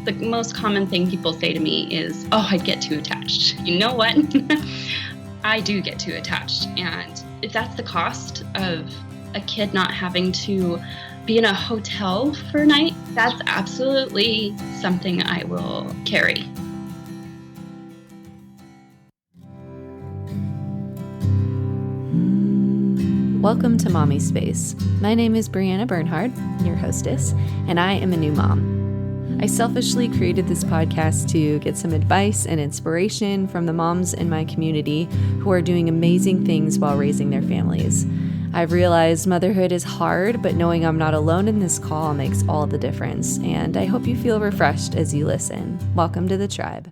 The most common thing people say to me is, oh, I get too attached. You know what? I do get too attached. And if that's the cost of a kid not having to be in a hotel for a night, that's absolutely something I will carry. Welcome to Mommispace. My name is Brianna Bernhard, your hostess, and I am a new mom. I selfishly created this podcast to get some advice and inspiration from the moms in my community who are doing amazing things while raising their families. I've realized motherhood is hard, but knowing I'm not alone in this call makes all the difference, and I hope you feel refreshed as you listen. Welcome to the tribe.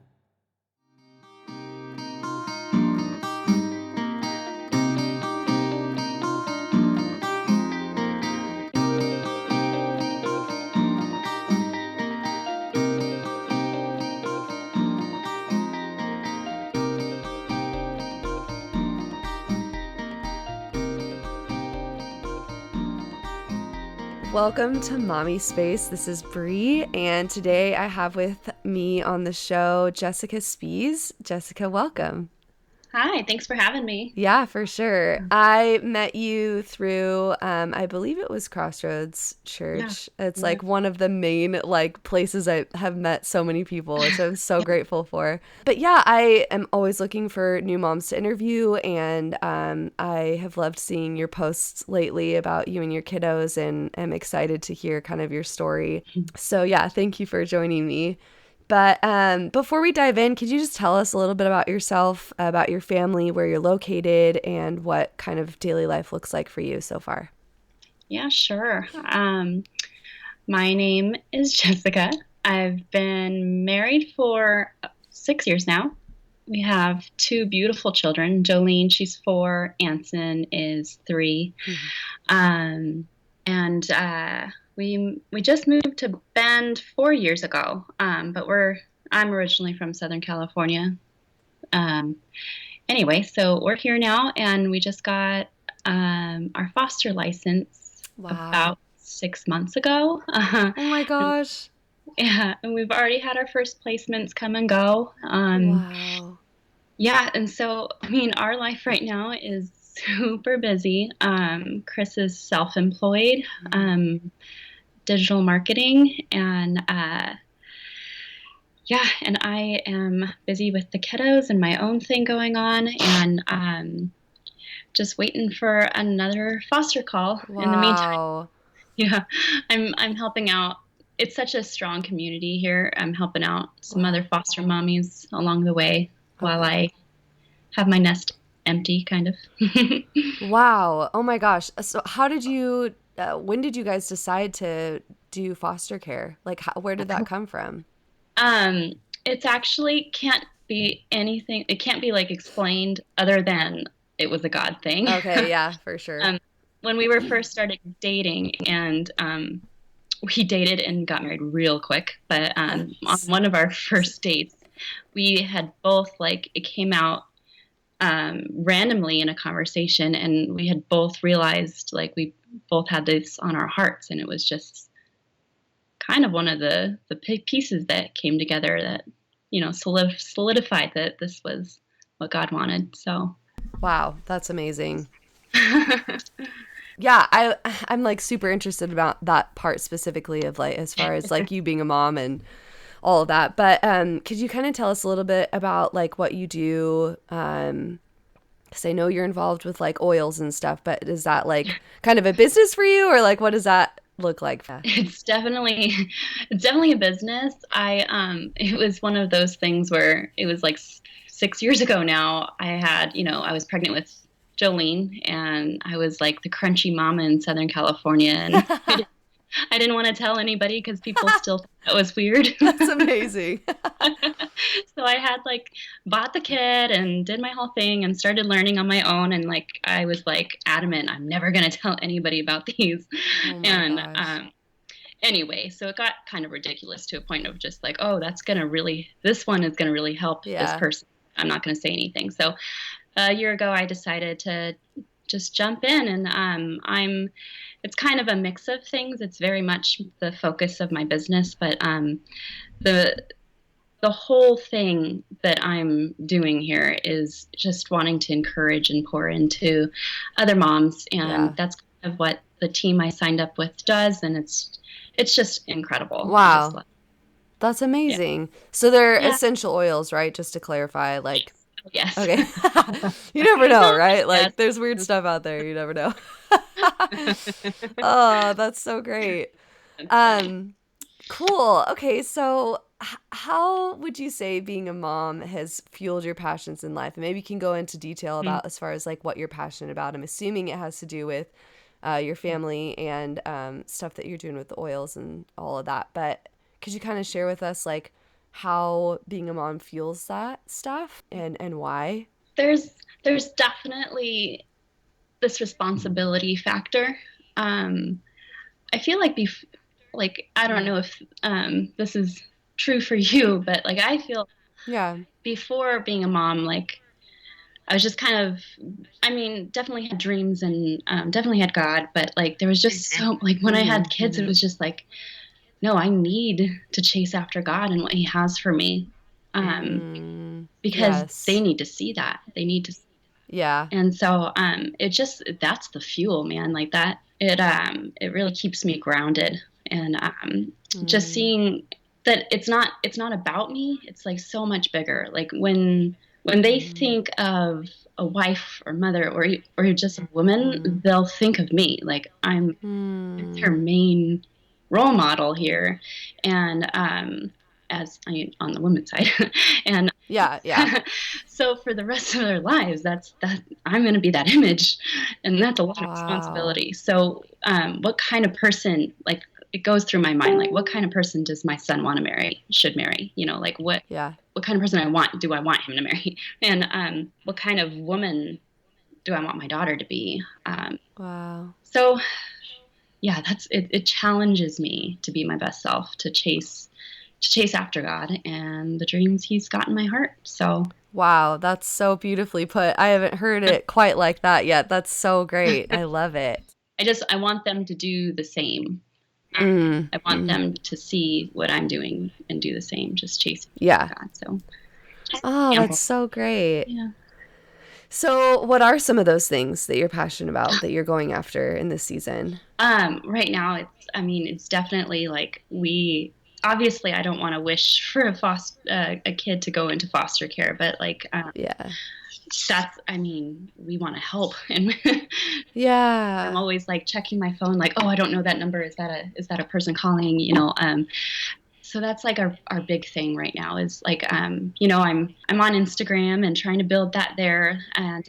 Welcome to Mommispace. This is Bree, and today I have with me on the show Jessica Speas. Jessica, welcome. Hi, thanks for having me. Yeah, for sure. I met you through, I believe it was Crossroads Church. Yeah. It's like one of the main places I have met so many people, which I'm so grateful for. But yeah, I am always looking for new moms to interview, and I have loved seeing your posts lately about you and your kiddos, and am excited to hear kind of your story. So yeah, thank you for joining me. But before we dive in, could you just tell us a little bit about yourself, about your family, where you're located, and what kind of daily life looks like for you so far? Yeah, sure. My name is Jessica. I've been married for 6 years now. We have two beautiful children. Jolene, she's 4. Anson is 3. And we just moved to Bend 4 years ago. But I'm originally from Southern California. Anyway, so we're here now, and we just got our foster license about 6 months ago. Oh my gosh. And we've already had our first placements come and go. Wow. Yeah, and so, I mean, our life right now is super busy. Chris is self-employed, digital marketing, and yeah, and I am busy with the kiddos and my own thing going on, and just waiting for another foster call. Wow. In the meantime, yeah, I'm helping out. It's such a strong community here. I'm helping out some other foster mommies along the way while I have my nest empty, kind of. Wow. Oh my gosh. So how did you, when did you guys decide to do foster care? Like, where did that come from? It's actually can't be anything. It can't be explained other than it was a God thing. Okay. Yeah, for sure. When we were first started dating, and we dated and got married real quick, but on one of our first dates, we had both it came out randomly in a conversation, and we had both realized we both had this on our hearts, and it was just kind of one of the pieces that came together that solidified that this was what God wanted. So wow, that's amazing. Yeah, I'm super interested about that part specifically of as far as you being a mom and all of that. But could you kind of tell us a little bit about what you do? Because I know you're involved with oils and stuff, but is that kind of a business for you, or what does that look like? It's definitely a business. It was one of those things where it was 6 years ago now. I was pregnant with Jolene, and I was the crunchy mama in Southern California, and I didn't want to tell anybody because people still thought that was weird. That's amazing. So I had bought the kit and did my whole thing and started learning on my own, and I was adamant I'm never going to tell anybody about these. Oh my gosh. Anyway, so it got kind of ridiculous to a point of just oh, this one is going to really help this person. I'm not going to say anything. So a year ago, I decided to just jump in. And it's kind of a mix of things. It's very much the focus of my business, but the the whole thing that I'm doing here is just wanting to encourage and pour into other moms, and Yeah. that's kind of what the team I signed up with does, and it's just incredible. I just Wow. love That's it. amazing. So they're Yeah. essential oils, right? Just to clarify, like, Yes. okay. You never know, right? Yes. Like, there's weird stuff out there. You never know. Oh, that's so great. That's funny. Um, cool. Okay, so how would you say being a mom has fueled your passions in life? And maybe you can go into detail Mhm. about as far as like what you're passionate about. I'm assuming it has to do with your family and stuff that you're doing with the oils and all of that. But could you kind of share with us like how being a mom fuels that stuff and why? There's definitely this responsibility factor. Um, I feel like like I don't know if this is true for you, but like I feel Yeah. before being a mom, like I was just kind of, I mean, definitely had dreams and definitely had God, but like there was just so like when I Mm-hmm. had kids, it was just like, no, I need to chase after God and what He has for me, um, Mm, because they yes. need to see that. They need to, Yeah. and so it just that's the fuel, man. Like that, it really keeps me grounded, and just Mm, seeing that it's not about me. It's like so much bigger. Like when they mm, think of a wife or mother or just a woman, mm, they'll think of me. Like I'm their mm. main role model here, and as I mean on the women's side, and Yeah, yeah. so for the rest of their lives, that I'm going to be that image, and that's a lot of Wow. responsibility. So, what kind of person like? It goes through my mind like what kind of person does my son want to marry should marry, like Yeah. what kind of person I want him to marry, and what kind of woman do I want my daughter to be. Wow. So yeah, it challenges me to be my best self, to chase after God and the dreams He's got in my heart. So Wow, that's so beautifully put. I haven't heard it quite like that yet. That's so great. I love it. I want them to do the same. Mm, I want mm, them to see what I'm doing and do the same, just chasing yeah. God. So just Oh, that's example. so great. Yeah. So, what are some of those things that you're passionate about that you're going after in this season? Right now I mean, it's definitely like obviously I don't want to wish for a kid to go into foster care, but like Yeah. I mean, we want to help, and I'm Yeah. always like checking my phone, like, oh, I don't know that number. Is that a person calling? So that's like our big thing right now is like, I'm on Instagram and trying to build that there, and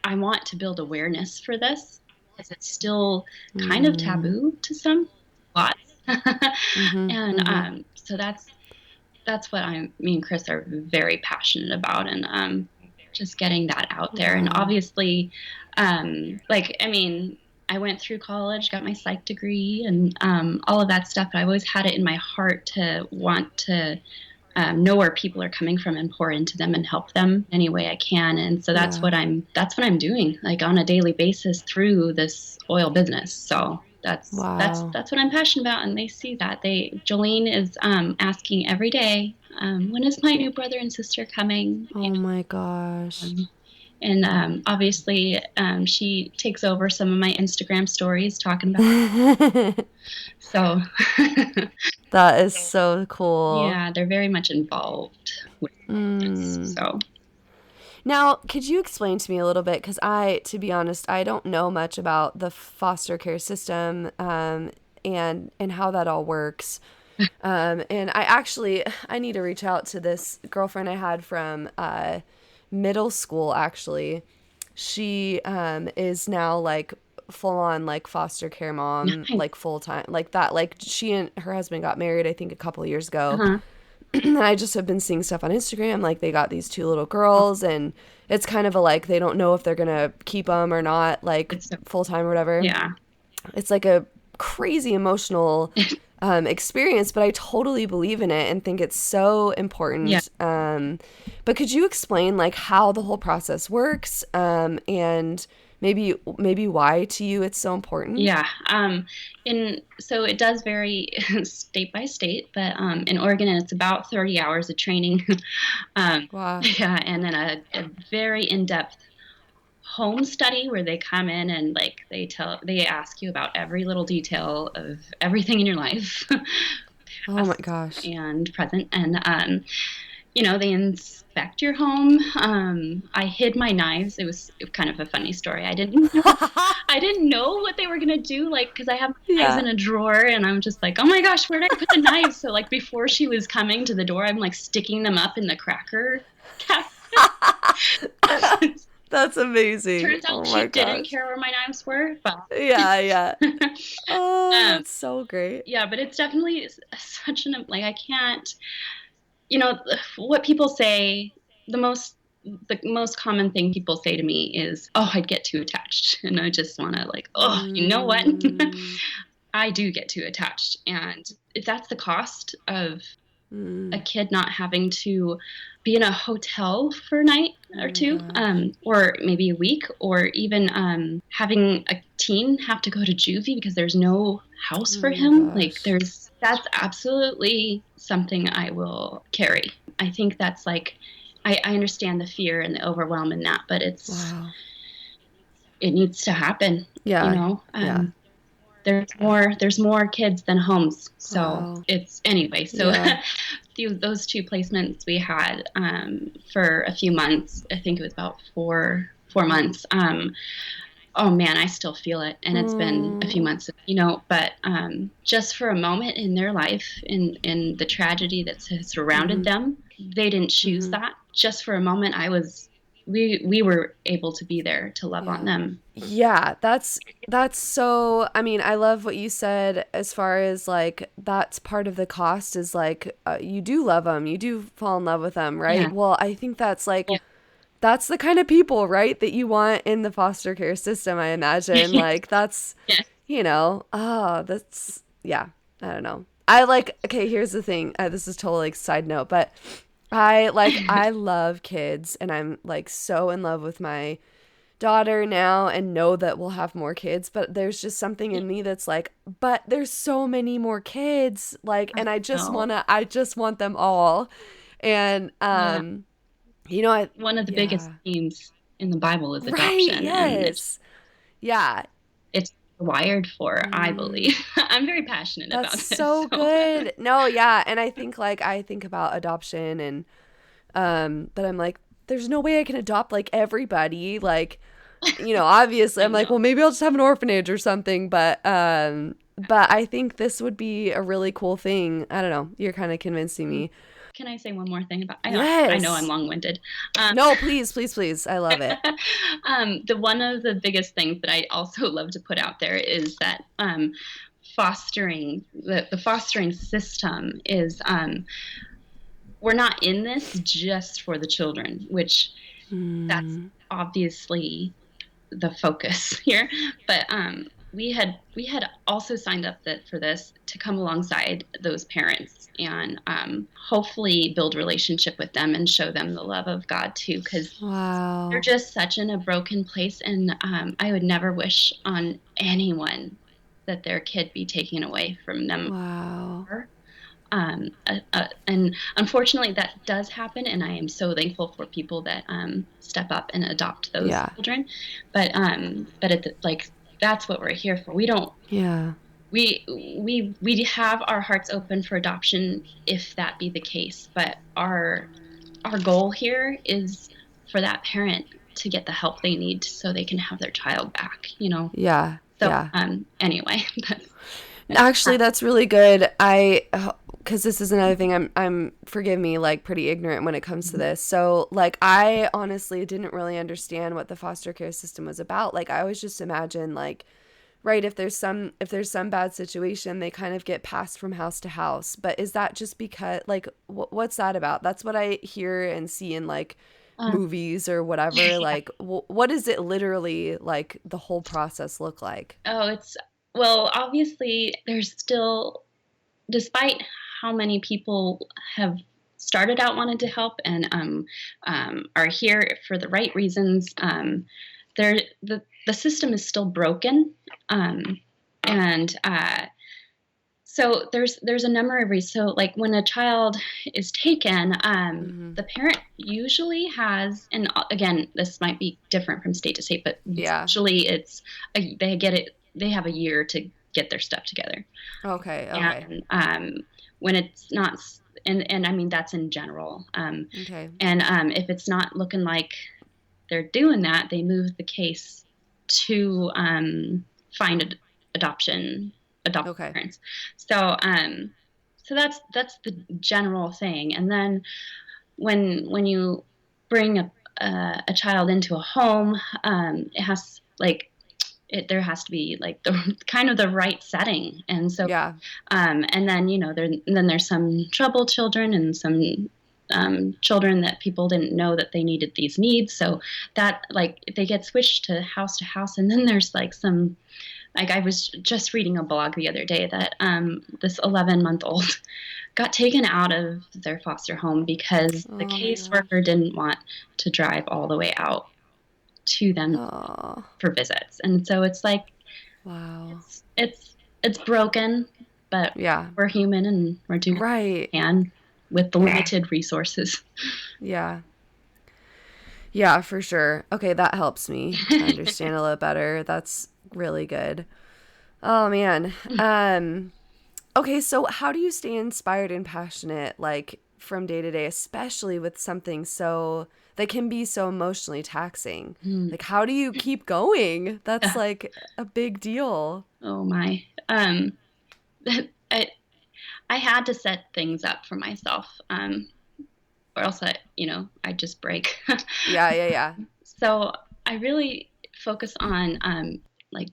I want to build awareness for this because it's still kind of Mm, taboo to some lots, mm-hmm, and mm-hmm. so that's what me and Chris are very passionate about, and just getting that out there. And Wow. obviously, like I mean, I went through college, got my psych degree, and all of that stuff. But I've always had it in my heart to want to know where people are coming from and pour into them and help them any way I can. And so that's Yeah. what I'm doing like on a daily basis through this oil business. So that's that's Wow. that's what I'm passionate about, and they see that. Jolene is asking every day, when is my new brother and sister coming? Oh my gosh. And obviously, she takes over some of my Instagram stories talking about. That So is so cool. yeah, they're very much involved with this. Mm. So Now, could you explain to me a little bit? Because to be honest, I don't know much about the foster care system and how that all works. And I need to reach out to this girlfriend I had from middle school. Actually, she is now like full on like foster care mom, nice. like full time, like that. Like she and her husband got married, I think, a couple of years ago. Uh-huh. And I just have been seeing stuff on Instagram, like they got these two little Oh, girls, and it's kind of a like they don't know if they're gonna keep them or not, like it's so full time or whatever. yeah. It's like a crazy emotional experience, but I totally believe in it and think it's so Yeah. important. But could you explain like how the whole process works, and maybe why to you it's so important? Yeah. So it does vary state by state, but in Oregon it's about 30 hours of training. Wow. Yeah, and then a very in-depth home study where they come in and like they ask you about every little detail of everything in your life, Oh my past gosh. and present, and they inspect your home. I hid my knives. It was kind of a funny story. I didn't know what they were gonna do, like, because I have my knives Yeah. in a drawer, and I'm just like, oh my gosh, where did I put the knives? So like before she was coming to the door, I'm like sticking them up in the cracker cabinet. That's amazing. Turns out Oh she my didn't gosh. care where my knives were, but Yeah, yeah. Oh, um, that's so great. yeah, but it's definitely such an like I can't, you know, what people say. The most the most common thing people say to me is, "Oh, I'd get too attached," and I just want to like, "Oh, you know what? Mm, I do get too attached," and if that's the cost of a mm. kid not having to be in a hotel for a night Oh or my two, gosh. or maybe a week, or even having a teen have to go to juvie because there's no house Oh for my him. Like gosh. that's absolutely something I will carry. I think that's like, I understand the fear and the overwhelm in that, but Wow. it needs to happen. You Yeah. know, Yeah. there's more kids than homes, so Wow. it's anyway. So Yeah. those two placements we had for a few months. I think it was about four months. Oh man, I still feel it, and it's been a few Oh. months, but just for a moment in their life, in the tragedy that has surrounded Mhm. them, they didn't choose Mhm. that. Just for a moment, we were able to be there to love on Yeah. them. Yeah, that's so, I mean, I love what you said as far as like that's part of the cost is like you do love them, you do fall in love with them, right? Yeah, Well, I think that's like that's the kind of people, right, that you want in the foster care system, I imagine. yeah, Like that's, yeah. that's yeah, I don't know. I like okay, here's the thing. This is totally like side note, but I love kids and I'm like so in love with my daughter now and know that we'll have more kids, but there's just something in me that's like, but there's so many more kids, like, I and know. I just want them all. And Yeah. I One of the biggest yeah. themes in the Bible is Right, adoption, and yes. Yeah. it's wired for, I Mm, believe. I'm very passionate that's about this, so so good. No, yeah, and I think like I think about adoption and but I'm like there's no way I can adopt like everybody, like obviously I I'm like, know. well, maybe I'll just have an orphanage or something, but I think this would be a really cool thing. I don't know. You're kind of convincing me. Can I say one more thing about? I know I'm Yes. long-winded. Um, No, please, please, please. I love it. the one of the biggest things that I also love to put out there is that the fostering system is we're not in this just for the children, which that's Mm, obviously the focus here. But we had also signed up for this to come alongside those parents and hopefully build relationship with them and show them the love of God too, because they're wow. just such in a broken place, and I would never wish on anyone that their kid be taken away from them. Wow. And unfortunately, that does happen, and I am so thankful for people that step up and adopt those Yeah. children. But like that's what we're here for. We don't Yeah. we have our hearts open for adoption if that be the case. But our goal here is for that parent to get the help they need so they can have their child back. Yeah. So Yeah. anyway, Actually, that's really good. Because this is another thing. I'm forgive me, like pretty ignorant when it comes to this. So, like, I honestly didn't really understand what the foster care system was about. Like, I always just imagine, like, right, if there's some bad situation, they kind of get passed from house to house. But is that just because, like, what's that about? That's what I hear and see in like um, movies or whatever. Like, what does it literally like the whole process look like? oh, well, obviously, there's still, despite how many people have started out wanting to help and are here for the right reasons, there the system is still broken, and so there's a number of reasons. So like when a child is taken, Mm-hmm. the parent usually has, and again, this might be different from state to state, but Yeah. usually they have a year to get their stuff together. Okay. Okay. And when it's not, and I mean that's in general. Okay. And if it's not looking like they're doing that, they move the case to find adoption adoptive Okay. parents. So that's the general thing. And then when you bring a child into a home, it has like there has to be like the kind of the right setting. And so Yeah. and then then there's some troubled children and some children that people didn't know that they needed these needs. So that like they get switched to house, and then there's like some, like I was just reading a blog the other day that this 11-month-old got taken out of their foster home because the Oh my gosh. caseworker didn't want to drive all the way out to them Oh. for visits. And so it's like Wow. it's broken, but Yeah. we're human and we're doing what Right. we can with the limited resources. Yeah. Yeah, for sure. Okay, that helps me understand a little better. That's really good. Oh man. Okay, so how do you stay inspired and passionate like from day to day, especially with something so that can be so emotionally taxing? Mm. Like how do you keep going? That's Yeah. like a big deal. Oh my. I I had to set things up for myself, or else I just break. Yeah, yeah, yeah. So I really focus on like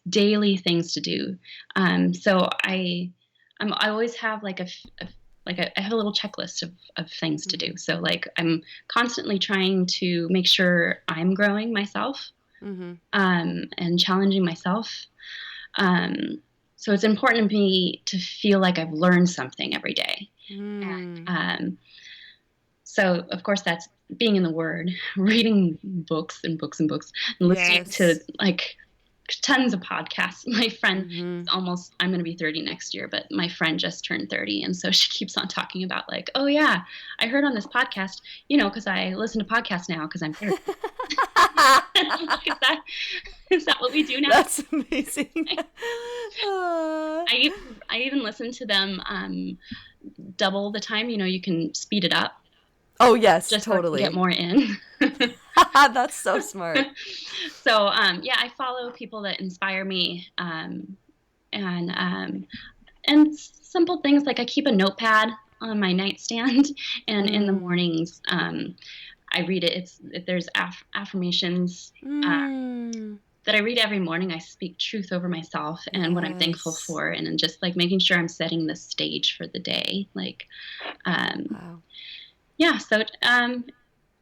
daily things to do. So I always have like I have a little checklist of things to do. So like I'm constantly trying to make sure I'm growing myself, Mm-hmm. and challenging myself. So it's important to me to feel like I've learned something every day. And Mm. so of course that's being in the Word, reading books and books and books, and listening to Yes. like tons of podcasts. My friend Mm-hmm. is almost, I'm going to be 30 next year, but my friend just turned 30. And so she keeps on talking about like, oh yeah, I heard on this podcast, because I listen to podcasts now because I'm 30. Is that what we do now? That's amazing. Uh, I even listen to them double the time. You can speed it up oh, yes, just so I can get totally. more in. That's so smart. So yeah, I follow people that inspire me, and simple things like I keep a notepad on my nightstand, and in the Mm. mornings I read it. There's affirmations Mm. that I read every morning. I speak truth over myself and what I'm thankful Yes. for, and then just like making sure I'm setting the stage for the day. Like, Wow. yeah. So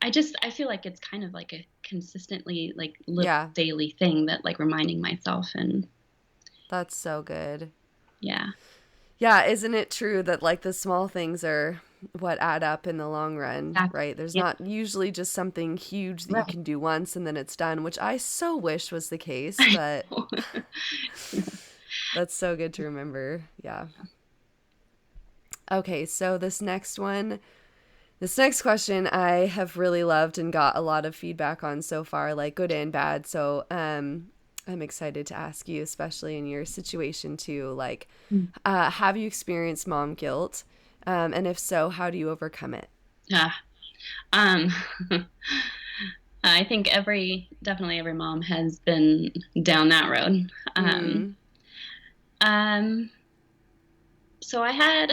I feel like it's kind of like a consistently like little Yeah, daily thing that like reminding myself, and that's so good. yeah. Yeah, isn't it true that like the small things are what add up in the long run, Exactly. right? There's Yeah. not usually just something huge that you Right. can do once and then it's done, which I so wish was the case, but that's so good to remember. Yeah. Okay, so this next question I have really loved and got a lot of feedback on so far, like good and bad. So, I'm excited to ask you, especially in your situation too. Like, have you experienced mom guilt? And if so, how do you overcome it? Yeah. Um, I think definitely every mom has been down that road. Mm, Um, so I had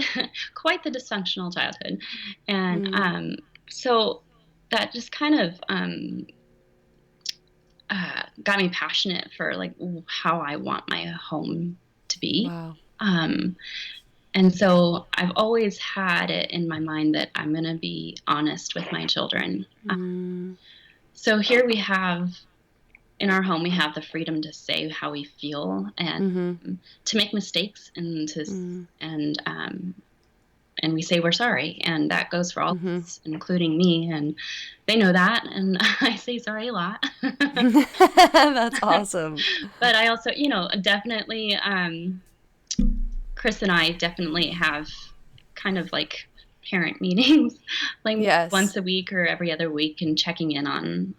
quite the dysfunctional childhood, and mm, so that just kind of got me passionate for like how I want my home to be. wow. Um, and so I've always had it in my mind that I'm going to be honest with my children. Mm, So here we have in our home, we have the freedom to say how we feel and mm-hmm, to make mistakes and mm, and and we say we're sorry, and that goes for all of Mm-hmm. us, including me, and they know that, and I say sorry a lot. That's awesome. But I also, definitely, Chris and I definitely have kind of like parent meetings, like once Yes. a week or every other week, and checking in on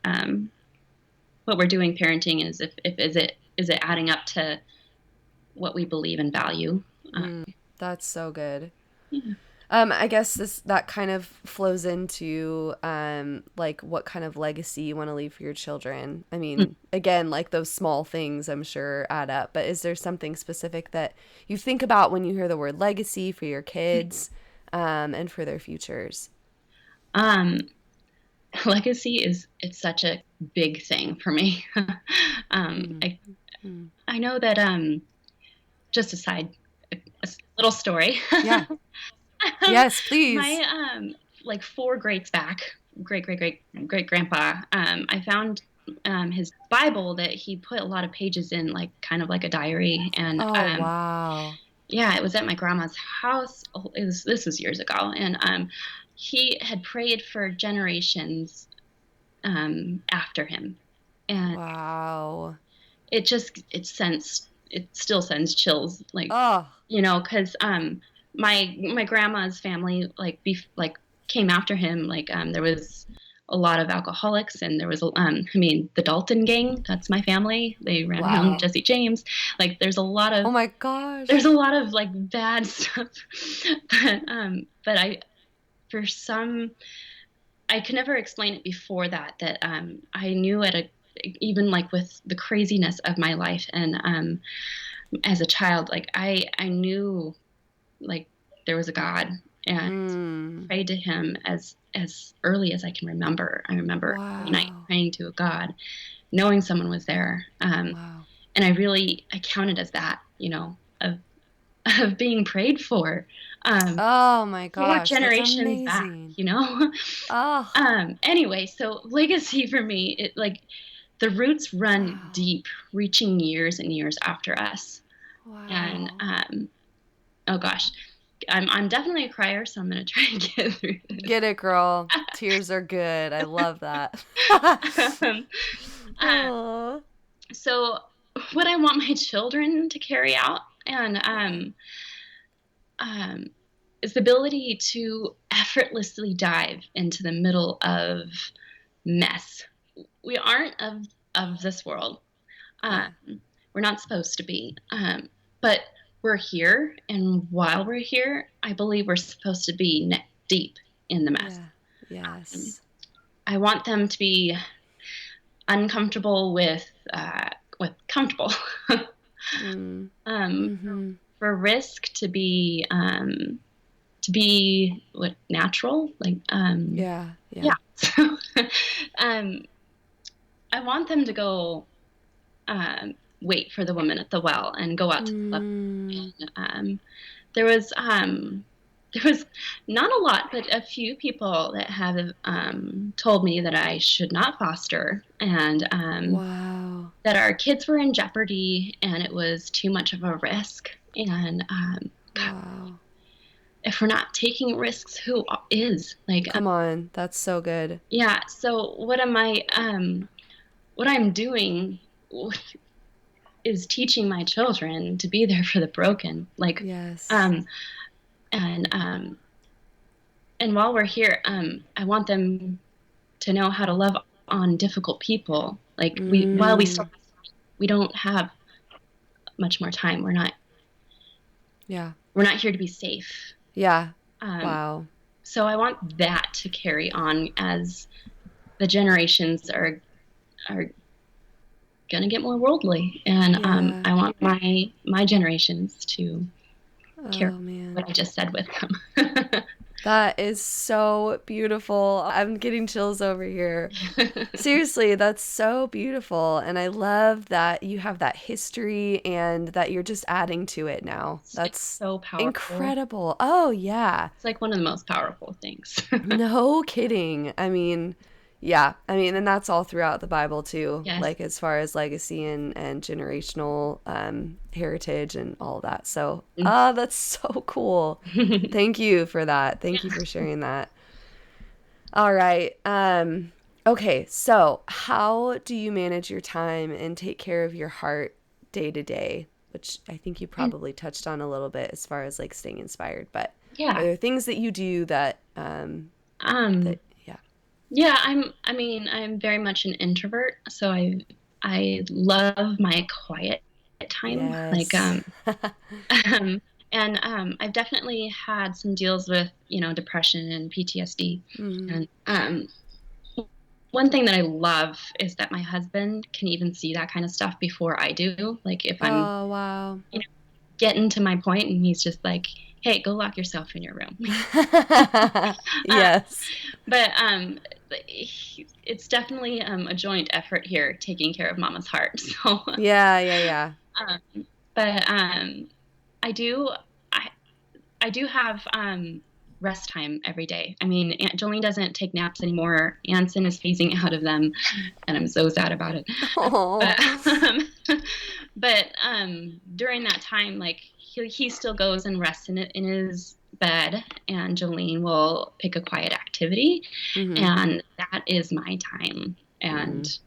what we're doing parenting, is if is it adding up to what we believe and value. That's so good. Yeah. I guess that kind of flows into like what kind of legacy you want to leave for your children. I mean, again, like those small things I'm sure add up, but is there something specific that you think about when you hear the word legacy for your kids and for their futures? Um, Legacy it's such a big thing for me. Mm. I Mm. I know that just aside, a little story. Yeah. Yes, please. My like four greats back, great grandpa. I found his Bible that he put a lot of pages in, like kind of like a diary, and Oh, wow. yeah, it was at my grandma's house. Oh, this was years ago, and he had prayed for generations after him, and Wow. it still sends chills, like, Oh, because my grandma's family, like came after him, like there was a lot of alcoholics, and there was I mean, the Dalton gang, that's my family, they ran around, wow. Jesse James, like Oh my there's gosh. a lot of like bad stuff. But I for some I could never explain it before that I knew at a even like with the craziness of my life, and as a child, like I knew, like, there was a God, and Mm. prayed to him as early as I can remember. I remember every night Wow. praying to a God, knowing someone was there, Wow. and I counted as that, of being prayed for, um, Oh my four gosh, that's generations back. amazing. Oh, Anyway, so legacy for me, like the roots run wow. deep, reaching years and years after us. And Wow. oh gosh, I'm definitely a crier, so I'm gonna try and get through Get it, girl. Tears are good. I love that. this. Uh, Oh. so what I want my children to carry out, and Yeah. um, is the ability to effortlessly dive into the middle of mess. We aren't of this world. Um, Yeah. we're not supposed to be, but we're here, and while we're here, I believe we're supposed to be deep in the mess. Yeah. Um, Yes. I want them to be uncomfortable with comfortable. Mm. um, Mm-hmm. for risk to be what natural, like Yeah. yeah. Yeah. So um, I want them to go wait for the woman at the well and go out to the love. Mm. And there was not a lot, but a few people that have told me that I should not foster, and Wow. that our kids were in jeopardy, and it was too much of a risk. And God, Wow. if we're not taking risks, who is? Like, Come on. That's so good. yeah. So what I'm doing is teaching my children to be there for the broken. Like, Yes. um, and um, and while we're here, I want them to know how to love on difficult people. Like, while Mm. we don't have much more time. Yeah. We're not here to be safe. Yeah. Um, Wow. so I want that to carry on as the generations are gonna get more worldly, and Yeah. I want my generations to carry Oh man. what I just said with them. That is so beautiful. I'm getting chills over here. Seriously, that's so beautiful. And I love that you have that history and that you're just adding to it now. It's That's so powerful. incredible. Oh, yeah. It's like one of the most powerful things. No kidding. I mean, Yeah, I mean, and that's all throughout the Bible too, Yes. like as far as legacy and generational heritage and all that. So, that's so cool. Thank you for that. Thank you for sharing that. All right. Okay, so how do you manage your time and take care of your heart day to day? Which I think you probably touched on a little bit as far as like staying inspired, but are Yeah. there things that you do that Um, yeah. yeah, I'm very much an introvert, so I love my quiet time. Like Yes. um and I've definitely had some deals with, depression and PTSD. Mm. And one thing that I love is that my husband can even see that kind of stuff before I do. Like if I'm, Oh, wow. you know, getting to my point and he's just like, "Hey, go lock yourself in your room." Uh, Yes. but it's definitely a joint effort here taking care of Mama's heart. So, Yeah, yeah, yeah. but I do I I do have rest time every day. I mean, Aunt Jolene doesn't take naps anymore. Anson is phasing out of them, and I'm so sad about it. Oh. But during that time, like he still goes and rests in his bed, and Jolene will pick a quiet activity, Mm-hmm. and that is my time, and Mm.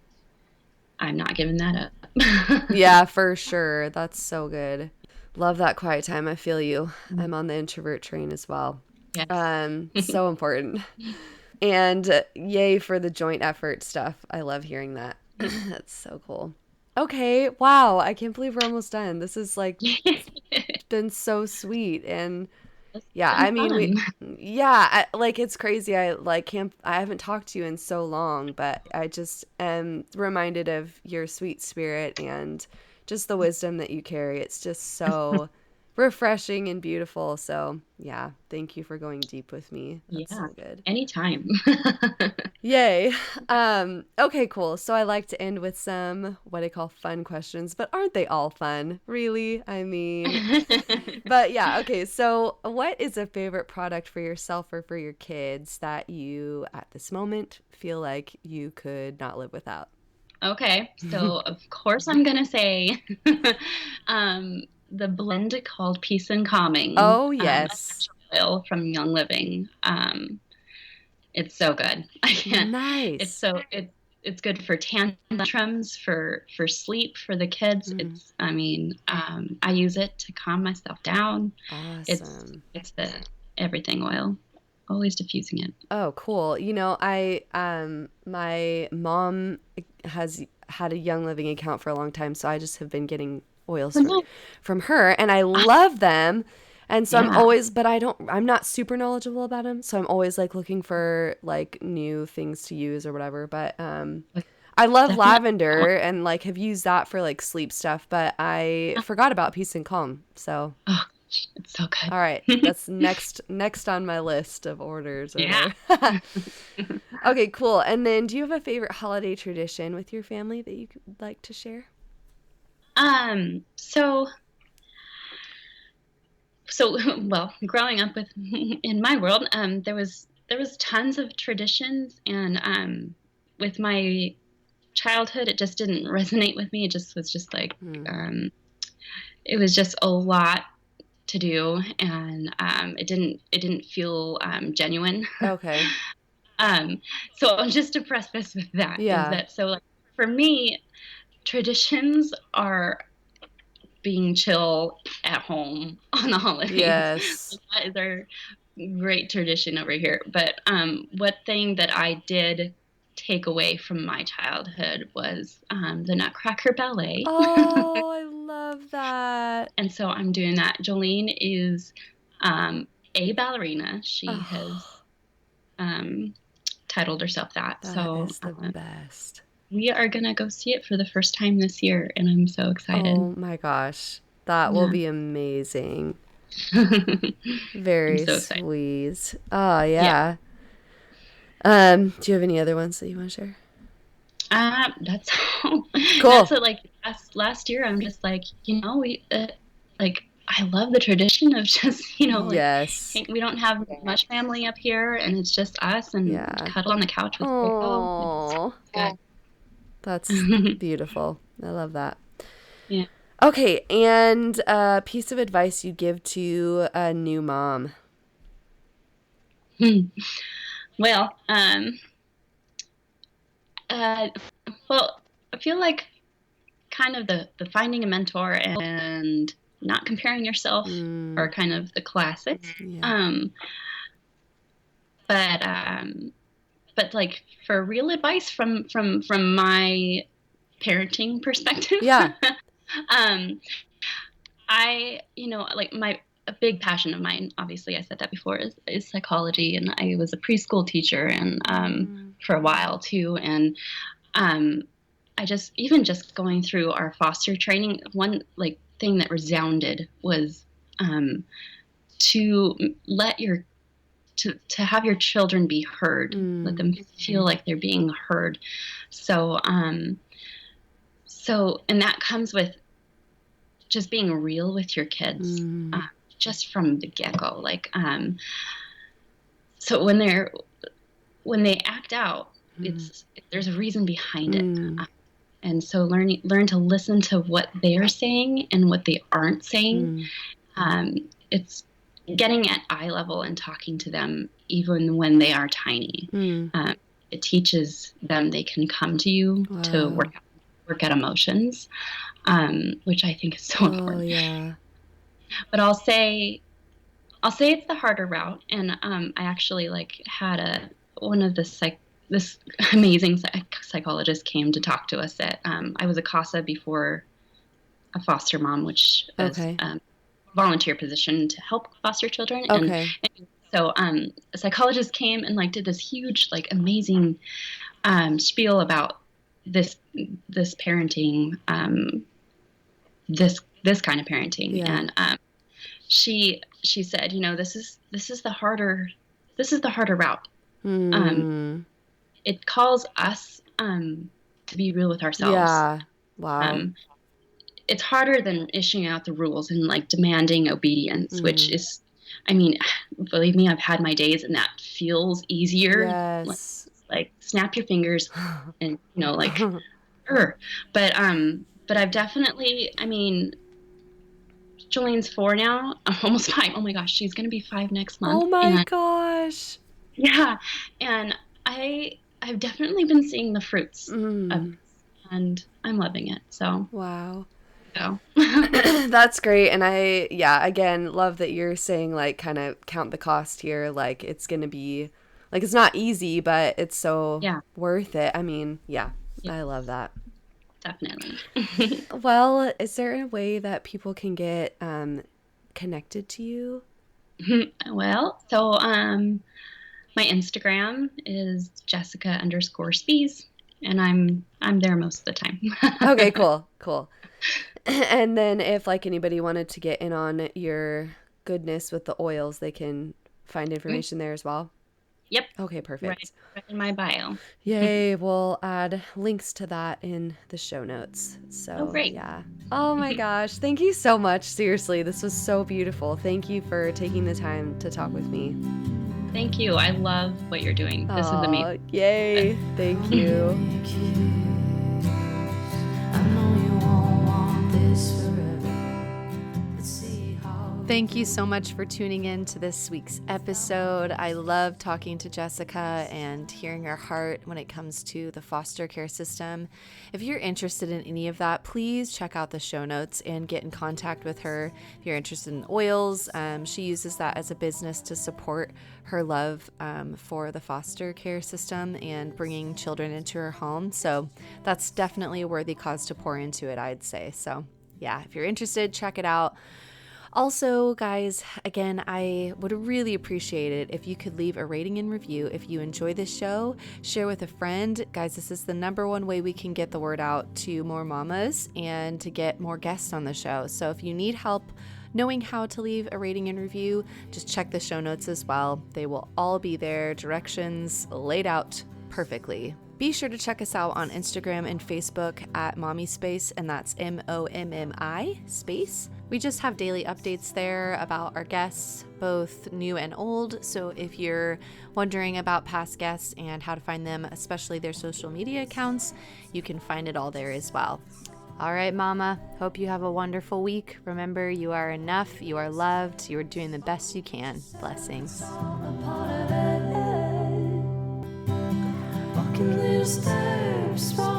I'm not giving that up. Yeah, for sure. That's so good. Love that quiet time. I feel you. I'm on the introvert train as well. Yes. So important. And yay for the joint effort stuff. I love hearing that. That's so cool. Okay, wow. I can't believe we're almost done. This is like It's been so sweet and yeah, been I mean fun. like it's crazy. I haven't talked to you in so long, but I just am reminded of your sweet spirit and just the wisdom that you carry. It's just so refreshing and beautiful. So, yeah, thank you for going deep with me. That's Yeah, so good. anytime. Yay. Okay, cool. So I like to end with some what I call fun questions, but aren't they all fun? Really? I mean, but yeah, okay. So, what is a favorite product for yourself or for your kids that you at this moment feel like you could not live without? Okay, so of course I'm gonna say um, the blend called Peace and Calming Oh, yes. essential oil from Young Living. It's so good. I can't. It's Nice. so it's good for tantrums, for sleep, for the kids. Mm, I use it to calm myself down. awesome. It's the everything oil. Always diffusing it. Oh, cool. You know, I my mom has had a Young Living account for a long time, so I just have been getting oils Oh, no. from her and I love them. And so I'm Yeah. always but I'm not super knowledgeable about them, so I'm always like looking for like new things to use or whatever, but I love Definitely. lavender and like have used that for like sleep stuff, but I forgot about peace and calm. So Oh, it's so all right, good. that's next on my list of orders or Yeah. whatever. Okay, cool. And then do you have a favorite holiday tradition with your family that you would like to share? So so well, growing up with in my world, there was tons of traditions, and with my childhood, it just didn't resonate with me. It just was just like Hmm. it was just a lot to do, and it didn't feel genuine. Okay. So just to preface with that is Yeah. that so like for me, traditions are being chill at home on the holidays. Yes. That is our great tradition over here. But what thing that I did take away from my childhood was the Nutcracker Ballet. Oh, I love that. And so I'm doing that. Jolene is a ballerina. She has Oh, um, titled herself that. that So is the best. we are going to go see it for the first time this year. And I'm so excited. Oh my gosh. That will Yeah. be amazing. I'm Very so excited. sweet. Oh, Yeah. yeah. Do you have any other ones that you want to share? That's all. That's Cool. what, like last year. I'm just like, we like I love the tradition of just, like Yes. we don't have much family up here, and it's just us and Yeah. cuddle on the couch with Coco. Oh, It's that's good. beautiful. I love that. Yeah. Okay, and a piece of advice you give to a new mom. Well, uh, well, I feel like kind of the finding a mentor and not comparing yourself are kind of the classics. Yeah. But but like for real advice from my parenting perspective, Yeah. um, I like a big passion of mine. Obviously, I said that before is psychology, and I was a preschool teacher and for a while too, and um, I just going through our foster training, one like thing that resounded was um, to let your to have your children be heard, let them feel like they're being heard. So and that comes with just being real with your kids, just from the get-go. Like so when they act out, there's a reason behind it. And so learn to listen to what they're saying and what they aren't saying. It's getting at eye level and talking to them even when they are tiny. It teaches them they can come to you to Wow. work out emotions, which I think is so Oh, important. yeah. But I'll say it's the harder route. And I actually like had one of the this amazing psychologist came to talk to us at I was a CASA before a foster mom, which is Okay. volunteer position to help foster children. Okay. And so a psychologist came and like did this huge, like amazing spiel about this parenting, this kind of parenting. Yeah. And she said, this is the harder route. It calls us to be real with ourselves. Yeah. Wow. It's harder than issuing out the rules and like demanding obedience, which is, I mean, believe me, I've had my days and that feels easier. Yes. Like snap your fingers and, like, but I've definitely, I mean, Julian's 4 now, almost 5. Oh my gosh, she's going to be 5 next Oh month. my And gosh. yeah, and I've definitely been seeing the fruits of this, and I'm loving it. So, Wow. so. That's great. And again, love that you're saying, like, kind of count the cost here. Like, it's going to be, like, it's not easy, but it's so Yeah, worth it. I mean, yeah, yeah, I love that. definitely. Well, is there a way that people can get connected to you? Well, so my Instagram is Jessica_Speas, and I'm there most of the time. Okay, cool. And then if like anybody wanted to get in on your goodness with the oils, they can find information there as well. Yep. Okay, perfect. Right in my bio. Yay, we'll add links to that in the show notes. Oh, So, great. yeah. Oh my gosh, thank you so much. Seriously, this was so beautiful. Thank you for taking the time to talk with me. Thank you. I love what you're doing. This is amazing. Yay. Thank you. Thank you so much for tuning in to this week's episode. I love talking to Jessica and hearing her heart when it comes to the foster care system. If you're interested in any of that, please check out the show notes and get in contact with her. If you're interested in oils, she uses that as a business to support her love for the foster care system and bringing children into her home. So that's definitely a worthy cause to pour into it, I'd say. So yeah, if you're interested, check it out. Also, guys, again, I would really appreciate it if you could leave a rating and review if you enjoy this show. Share with a friend. Guys, this is the #1 way we can get the word out to more mamas and to get more guests on the show. So if you need help knowing how to leave a rating and review, just check the show notes as well. They will all be there, directions laid out perfectly. Be sure to check us out on Instagram and Facebook at Mommispace, and that's MOMMI space. We just have daily updates there about our guests, both new and old. So if you're wondering about past guests and how to find them, especially their social media accounts, you can find it all there as well. All right, Mama. Hope you have a wonderful week. Remember, you are enough. You are loved. You are doing the best you can. Blessings. Walking little steps.